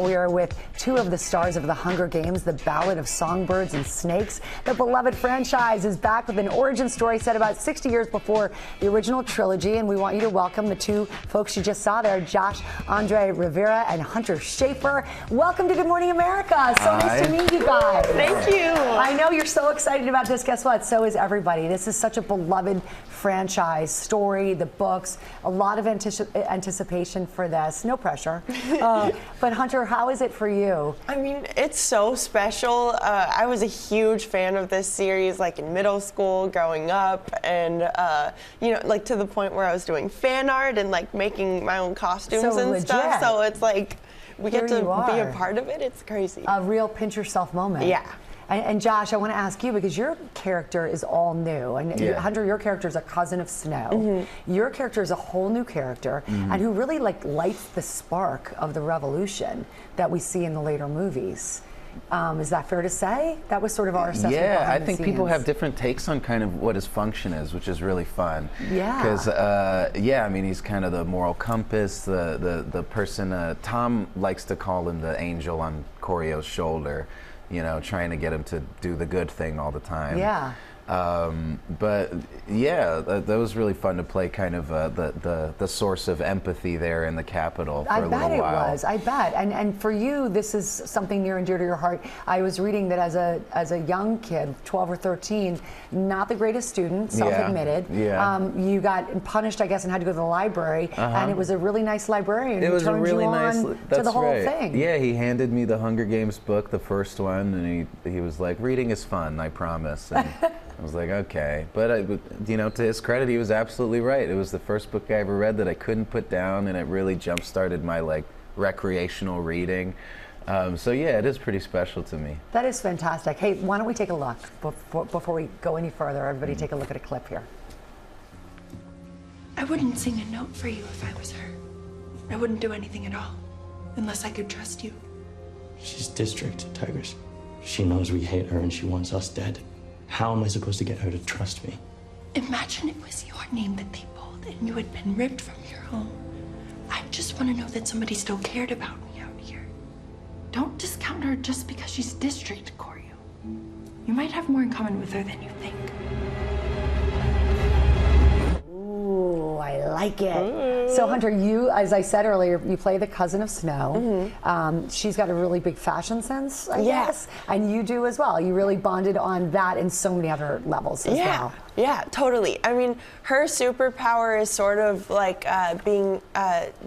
We are with two of the stars of the Hunger Games, the Ballad of Songbirds and Snakes. The beloved franchise is back with an origin story set about 60 years before the original trilogy, and we want you to welcome the two folks you just saw there, Andrés Rivera and Hunter Schafer. Welcome to Good Morning America. So nice to meet you guys. Thank you. I know you're so excited about this. Guess what? So is everybody. This is such a beloved franchise story, the books, a lot of anticipation for this. No pressure. But Hunter, how is it for you? I mean, it's so special. I was a huge fan of this series, like in middle school, growing up, and you know, like to the point where I was doing fan art and like making my own costumes and legit. stuff. So it's like we get to be a part of it. It's crazy. A real pinch yourself moment. Yeah. And Josh, I want to ask you, because your character is all new, and Hunter, your character is a cousin of Snow. Mm-hmm. Your character is a whole new character, and who really like lights the spark of the revolution that we see in the later movies. Is that fair to say? That was sort of our assessment. Yeah, I think people have different takes on kind of what his function is, which is really fun. Yeah. Because, yeah, I mean, he's kind of the moral compass, the person, Tom likes to call him the angel on Corio's shoulder, you know, trying to get him to do the good thing all the time. Yeah. But yeah, that was really fun to play kind of the source of empathy there in the Capitol for a little while. I bet it was. I bet. And for you, this is something near and dear to your heart. I was reading that as a young kid, 12 or 13, not the greatest student, self-admitted. Yeah. You got punished, I guess, and had to go to the library. And it was a really nice librarian. It was a really nice. To the whole thing. Yeah, he handed me the Hunger Games book, the first one, and he was like, "Reading is fun, I promise." And I was like, okay. But, you know, to his credit, he was absolutely right. It was the first book I ever read that I couldn't put down, and it really jump-started my, like, recreational reading. So, yeah, it is pretty special to me. That is fantastic. Hey, why don't we take a look before we go any further? Everybody take a look at a clip here. I wouldn't sing a note for you if I was her. I wouldn't do anything at all, unless I could trust you. She's district, Tigers. She knows we hate her and she wants us dead. How am I supposed to get her to trust me? Imagine it was your name that they pulled and you had been ripped from your home. I just want to know that somebody still cared about me out here. Don't discount her just because she's district, Corio. You might have more in common with her than you think. Ooh, I like it. So Hunter, you, as I said earlier, you play the cousin of Snow. She's got a really big fashion sense, I guess, and you do as well. You really bonded on that and so many other levels as well. Yeah, totally. I mean, her superpower is sort of like being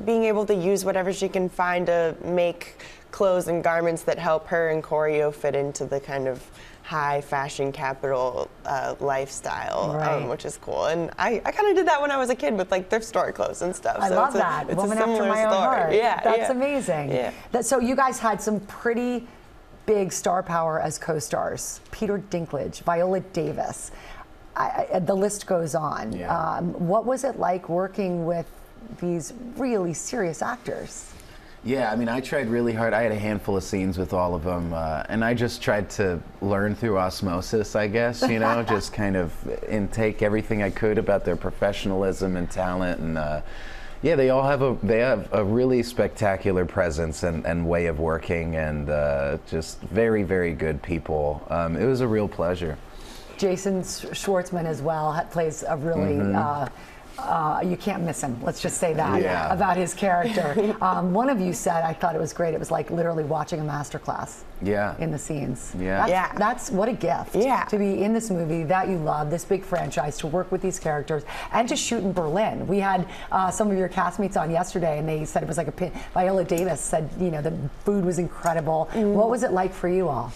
able to use whatever she can find to make clothes and garments that help her and Corio fit into the kind of high fashion capital lifestyle, which is cool. And I kind of did that when I was a kid with like thrift store clothes and stuff. I love that. It's Woman a similar after my own heart. Yeah, that's amazing. Yeah. So you guys had some pretty big star power as co-stars. Peter Dinklage, Viola Davis. The list goes on. Yeah. What was it like working with these really serious actors? Yeah, I mean, I tried really hard. I had a handful of scenes with all of them, and I just tried to learn through osmosis, I guess, you know, just kind of intake everything I could about their professionalism and talent. And yeah, they all have a really spectacular presence and way of working, and just very, very good people. It was a real pleasure. Jason Schwartzman as well plays a really you can't miss him. Let's just say that about his character. One of you said, I thought it was great. It was like literally watching a masterclass. In the scenes. That's what a gift. To be in this movie that you love, this big franchise, to work with these characters, and to shoot in Berlin. We had some of your castmates on yesterday, and they said it was like a Viola Davis said, you know, the food was incredible. What was it like for you all?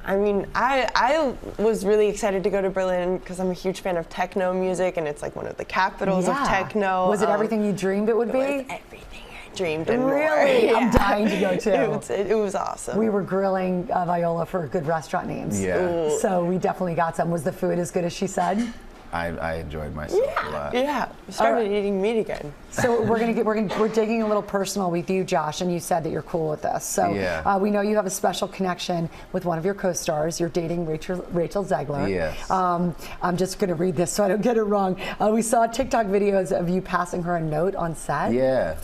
I mean, I was really excited to go to Berlin because I'm a huge fan of techno music, and it's like one of the capitals of techno. Was it everything you dreamed it would be? It was everything I dreamed and really? more. I'm dying to go too. It was awesome. We were grilling Viola for good restaurant names. So we definitely got some. Was the food as good as she said? I enjoyed myself a lot. Yeah, started eating meat again. So we're digging a little personal with you, Josh, and you said that you're cool with this. So we know you have a special connection with one of your co-stars. You're dating Rachel Zegler. Yes. I'm just going to read this so I don't get it wrong. We saw TikTok videos of you passing her a note on set. Yeah.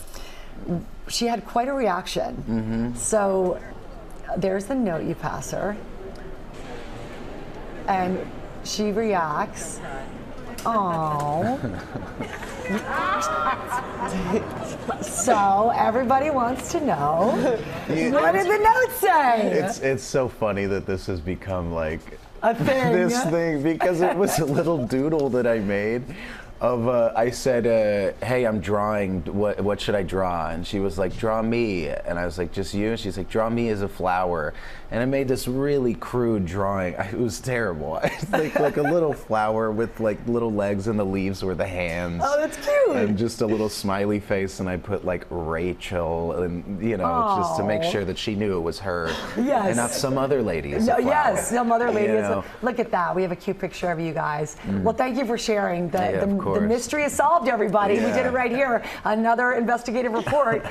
she had quite a reaction. So there's the note you pass her, and she reacts. Oh. So everybody wants to know, what did the note say? It's so funny that this has become like A thing. this thing, because it was a little doodle that I made of I said, hey, I'm drawing, what should I draw? And she was like, draw me. And I was like, just you? And she's like, draw me as a flower. And I made this really crude drawing. It was terrible. like a little flower with like little legs, and the leaves were the hands. Oh, that's cute. And just a little smiley face, and I put like Rachel, and just to make sure that she knew it was her. Yes. And not some other lady as a No, flower. yes, some other lady. You Is know? look at that. We have a cute picture of you guys. Well, thank you for sharing. Of course. The mystery is solved, everybody. We did Yeah. it right here. Another investigative report.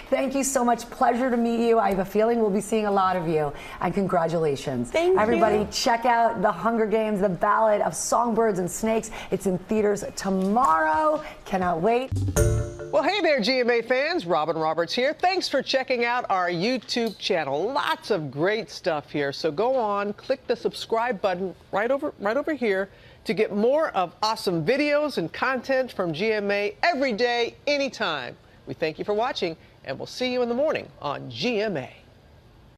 Thank you so much. Pleasure to meet you. I have a feeling we'll be seeing a lot of you. And congratulations. Thank you. Everybody, check out The Hunger Games, The Ballad of Songbirds and Snakes. It's in theaters tomorrow. Cannot wait. Well, hey there, GMA fans. Robin Roberts here. Thanks for checking out our YouTube channel. Lots of great stuff here. So go on, click the subscribe button right over here to get more of awesome videos and content from GMA every day, anytime. We thank you for watching, and we'll see you in the morning on GMA.